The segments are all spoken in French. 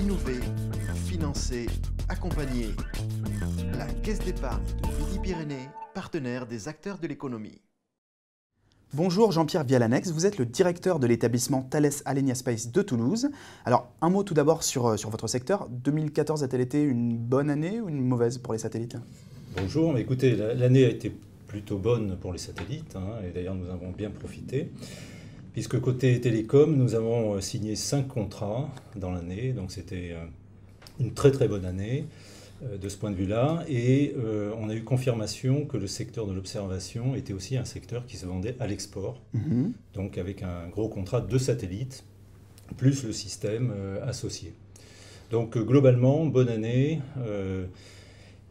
innover, financer, accompagner. La Caisse d'épargne de Midi-Pyrénées, partenaire des acteurs de l'économie. Bonjour Jean-Pierre Vialanex, vous êtes le directeur de l'établissement Thales Alenia Space de Toulouse. Alors un mot tout d'abord sur votre secteur. 2014 a-t-elle été une bonne année ou une mauvaise pour les satellites? Bonjour, mais écoutez, l'année a été plutôt bonne pour les satellites, et d'ailleurs nous avons bien profité, puisque côté télécom, nous avons signé 5 contrats dans l'année, donc c'était une très très bonne année de ce point de vue-là, et on a eu confirmation que le secteur de l'observation était aussi un secteur qui se vendait à l'export, donc avec un gros contrat de satellites, plus le système associé. Donc globalement, bonne année.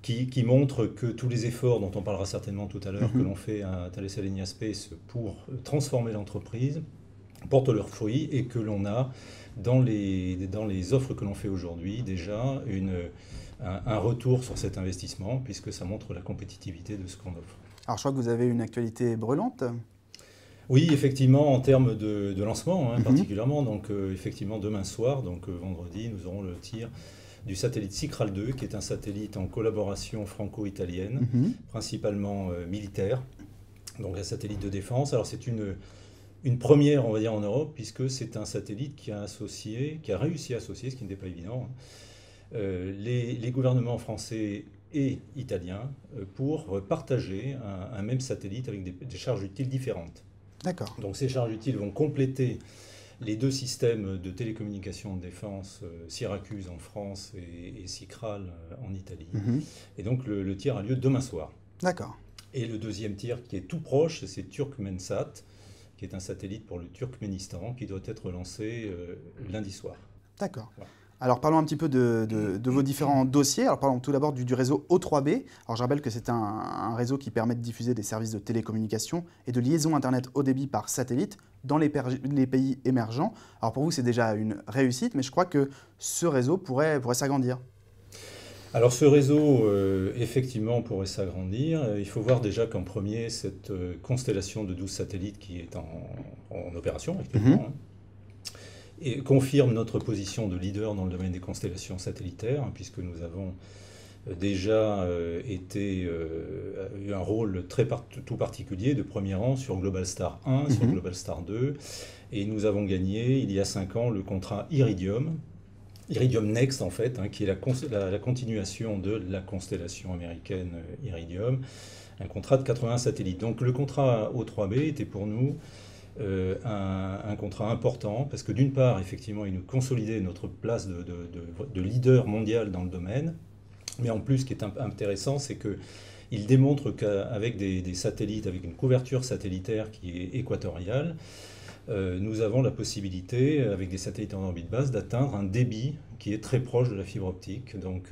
Qui montre que tous les efforts dont on parlera certainement tout à l'heure que l'on fait à Thales Alenia Space pour transformer l'entreprise portent leurs fruits et que l'on a dans les offres que l'on fait aujourd'hui déjà un retour sur cet investissement puisque ça montre la compétitivité de ce qu'on offre. Alors je crois que vous avez une actualité brûlante. Oui, effectivement, en termes de lancement particulièrement. Donc effectivement, demain soir, donc vendredi, nous aurons le tir du satellite Sicral 2, qui est un satellite en collaboration franco-italienne, principalement militaire, donc un satellite de défense. Alors c'est une première, on va dire, en Europe, puisque c'est un satellite qui a réussi à associer, ce qui n'était pas évident, les gouvernements français et italiens pour partager un même satellite avec des charges utiles différentes. D'accord. Donc ces charges utiles vont compléter les deux systèmes de télécommunication de défense, Syracuse en France et Sicral en Italie. Et donc le tir a lieu demain soir. D'accord. Et le deuxième tir qui est tout proche, c'est Turkmensat, qui est un satellite pour le Turkménistan, qui doit être lancé lundi soir. D'accord. Voilà. Alors parlons un petit peu de vos différents dossiers. Alors parlons tout d'abord du réseau O3B. Alors je rappelle que c'est un réseau qui permet de diffuser des services de télécommunication et de liaison Internet haut débit par satellite dans les pays émergents. Alors pour vous c'est déjà une réussite, mais je crois que ce réseau pourrait s'agrandir. Alors ce réseau, effectivement, pourrait s'agrandir. Il faut voir déjà qu'en premier, cette constellation de 12 satellites qui est en opération actuellement, et confirme notre position de leader dans le domaine des constellations satellitaires, puisque nous avons déjà eu un rôle tout particulier de premier rang sur Globalstar 1, sur Globalstar 2, et nous avons gagné il y a 5 ans le contrat Iridium Next en fait, qui est la continuation de la constellation américaine Iridium, un contrat de 80 satellites. Donc le contrat O3B était pour nous un contrat important parce que d'une part, effectivement, il nous consolidait notre place de leader mondial dans le domaine, mais en plus, ce qui est intéressant, c'est qu'il démontre qu'avec des satellites, avec une couverture satellitaire qui est équatoriale, nous avons la possibilité, avec des satellites en orbite basse, d'atteindre un débit qui est très proche de la fibre optique. Donc,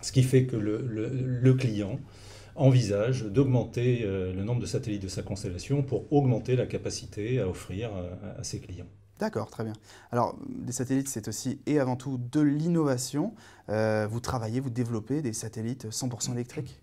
ce qui fait que le client envisage d'augmenter le nombre de satellites de sa constellation pour augmenter la capacité à offrir à ses clients. D'accord, très bien. Alors, des satellites, c'est aussi et avant tout de l'innovation. Vous développez des satellites 100% électriques?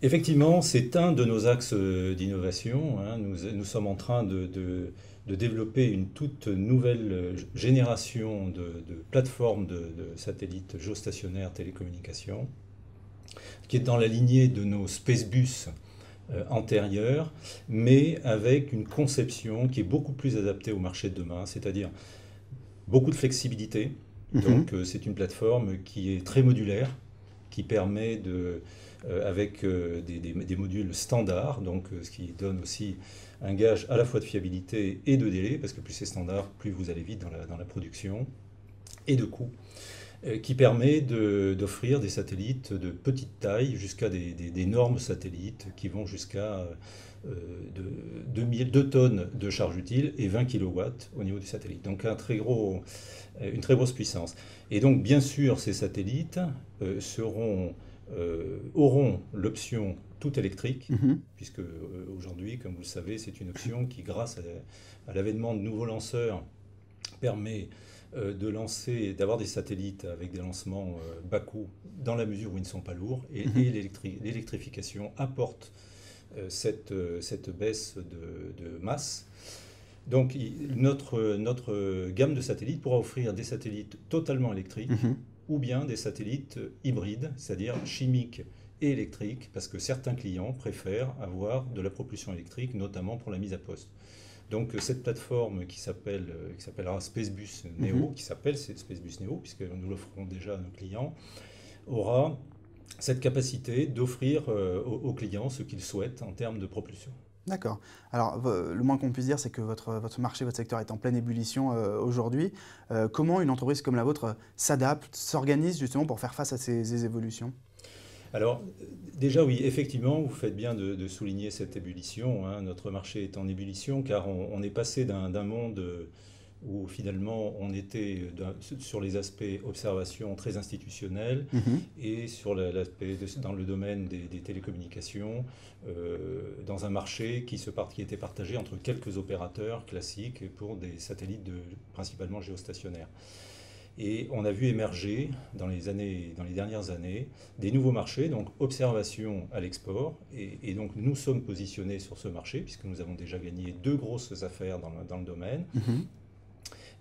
Effectivement, c'est un de nos axes d'innovation. Nous sommes en train de développer une toute nouvelle génération de plateformes de satellites géostationnaires télécommunications, qui est dans la lignée de nos Spacebus antérieurs, mais avec une conception qui est beaucoup plus adaptée au marché de demain, c'est-à-dire beaucoup de flexibilité. Donc c'est une plateforme qui est très modulaire, qui permet avec des modules standards, donc ce qui donne aussi un gage à la fois de fiabilité et de délai, parce que plus c'est standard, plus vous allez vite dans la production, et de coût, qui permet d'offrir des satellites de petite taille jusqu'à d'énormes satellites qui vont jusqu'à 2 tonnes de charge utile et 20 kW au niveau du satellite. Donc une très grosse puissance. Et donc bien sûr ces satellites auront l'option tout électrique, puisque aujourd'hui, comme vous le savez, c'est une option qui, grâce à l'avènement de nouveaux lanceurs, permet d'avoir des satellites avec des lancements bas coût dans la mesure où ils ne sont pas lourds, et l'électrification apporte cette baisse de masse Donc notre gamme de satellites pourra offrir des satellites totalement électriques ou bien des satellites hybrides, c'est-à-dire chimiques et électriques, parce que certains clients préfèrent avoir de la propulsion électrique, notamment pour la mise à poste. Donc cette plateforme qui s'appellera Spacebus Neo, qui s'appelle Spacebus Neo, puisque nous l'offrons déjà à nos clients, aura cette capacité d'offrir aux clients ce qu'ils souhaitent en termes de propulsion. D'accord. Alors, le moins qu'on puisse dire, c'est que votre marché, votre secteur est en pleine ébullition aujourd'hui. Comment une entreprise comme la vôtre s'adapte, s'organise justement pour faire face à ces évolutions ? Alors, déjà oui, effectivement, vous faites bien de souligner cette ébullition, hein. Notre marché est en ébullition car on est passé d'un monde où finalement on était sur les aspects observation très institutionnels et sur l'aspect dans le domaine des télécommunications, dans un marché qui était partagé entre quelques opérateurs classiques pour des satellites principalement géostationnaires. Et on a vu émerger dans les dernières années des nouveaux marchés, donc observation à l'export. Et donc nous sommes positionnés sur ce marché puisque nous avons déjà gagné 2 grosses affaires dans le domaine.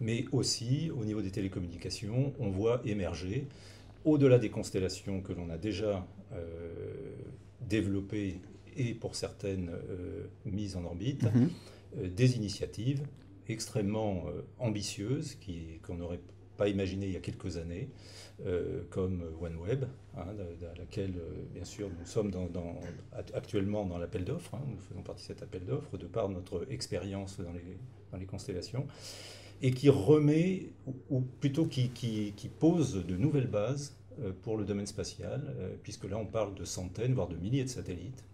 Mais aussi au niveau des télécommunications, on voit émerger, au-delà des constellations que l'on a déjà développées et pour certaines mises en orbite, des initiatives extrêmement ambitieuses qu'on n'aurait pas imaginé il y a quelques années, comme OneWeb, hein, à laquelle, bien sûr, nous sommes actuellement dans l'appel d'offres. Hein, nous faisons partie de cet appel d'offres de par notre expérience dans les constellations, et qui remet, ou plutôt qui pose de nouvelles bases pour le domaine spatial, puisque là on parle de centaines, voire de milliers de satellites,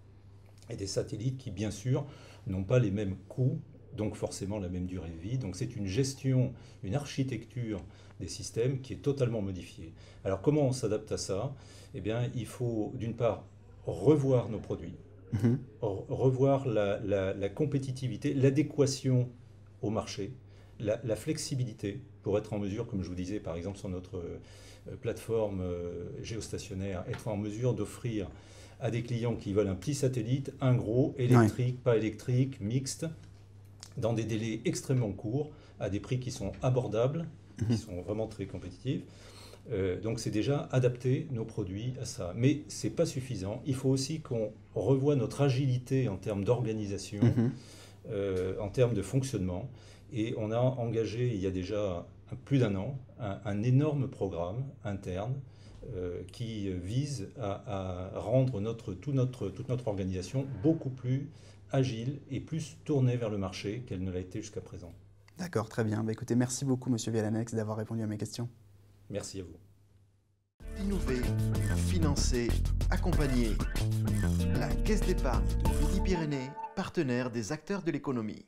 et des satellites qui, bien sûr, n'ont pas les mêmes coûts, donc forcément la même durée de vie. Donc c'est une gestion, une architecture des systèmes qui est totalement modifiée. Alors comment on s'adapte à ça ? Eh bien, il faut d'une part revoir nos produits, revoir la compétitivité, l'adéquation au marché, la flexibilité pour être en mesure, comme je vous disais par exemple sur notre plateforme géostationnaire, être en mesure d'offrir à des clients qui veulent un petit satellite, un gros, électrique, pas électrique, mixte, dans des délais extrêmement courts, à des prix qui sont abordables, qui sont vraiment très compétitifs. Donc c'est déjà adapter nos produits à ça. Mais ce n'est pas suffisant. Il faut aussi qu'on revoie notre agilité en termes d'organisation, en termes de fonctionnement. Et on a engagé, il y a déjà plus d'1 an, un énorme programme interne qui vise à rendre toute notre organisation beaucoup plus agile et plus tournée vers le marché qu'elle ne l'a été jusqu'à présent. D'accord, très bien. Bah, écoutez, merci beaucoup, Monsieur Vialanex, d'avoir répondu à mes questions. Merci à vous. Innover, financer, accompagner. La Caisse d'épargne de Midi-Pyrénées, partenaire des acteurs de l'économie.